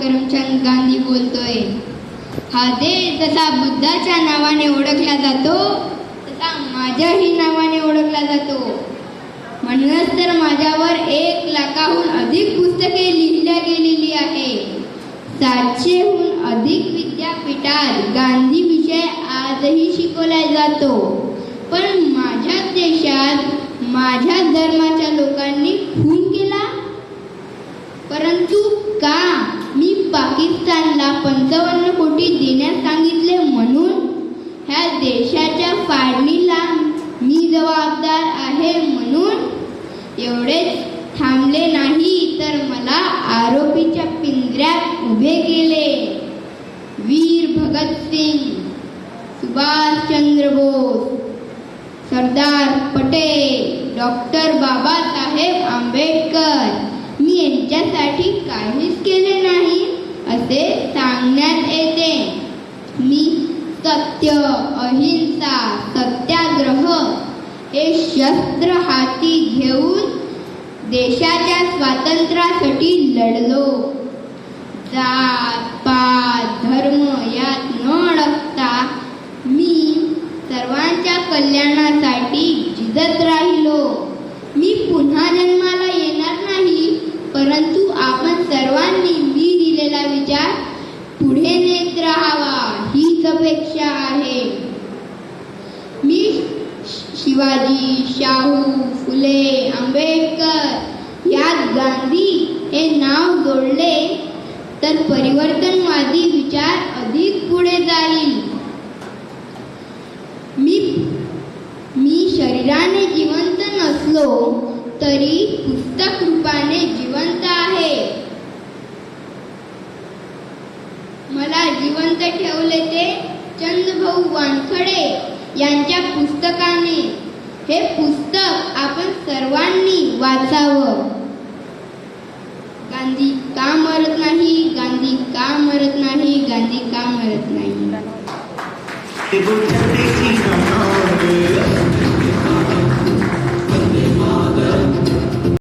करमचंद गांधी बोलतोय. हा देश जसा बुद्धाच्या नावाने ओळखला जातो तसा माझ्याही नावाने ओळखला जातो. म्हणूनच तर माझ्यावर 1 लाखाहून अधिक पुस्तके लिहिल्या गेलेली आहे. 700हून अधिक विद्यापीठात गांधी विषय आजही शिकवला जातो. पण माझ्या देशात माझ्या धर्माच्या लोकांनी खून केला. परंतु का? मी पाकिस्तानला 55 कोटी देण्यास सांगितले म्हणून ह्या देशाच्या फाळणीला मी जबाबदार आहे म्हणून. एवढेच थांबले नाही तर मला आरोपीच्या पिंजऱ्यात उभे केले. वीर भगतसिंग, सुभाषचंद्र बोस, सरदार पटेल, डॉक्टर बाबासाहेब आंबेडकर मी यांच्यासाठी काहीच केले नाही असे सांगण्यात येते. मी सत्य, अहिंसा, सत्याग्रह हे शस्त्र हाती घेऊन देशाच्या स्वातंत्र्यासाठी लढलो. जात पात धर्म यात न अडकता मी सर्वांच्या कल्याणासाठी झिजत राहिलो. मी पुन्हा जन्माला येणार नाही, परंतु आपण सर्वांनी मी दिलेला विचार पुढे नेत राहावा हीच अपेक्षा आहे. मी शिवाजी, शाहू, फुले, आंबेडकर यात गांधी हे नाव जोडले तर परिवर्तनवादी विचार अधिक पुढे जाईल. मी शरीराने जिवंत नसलो तरी पुस्तक रूपाने जिवंत आहे. मला जिवंत ठेवले ते चंदभाऊ वानखडे यांच्या पुस्तकाने. हे पुस्तक आपण सर्वांनी वाचावं. गांधी का मरत नाही, गांधी का मरत नाही, गांधी का मरत नाही.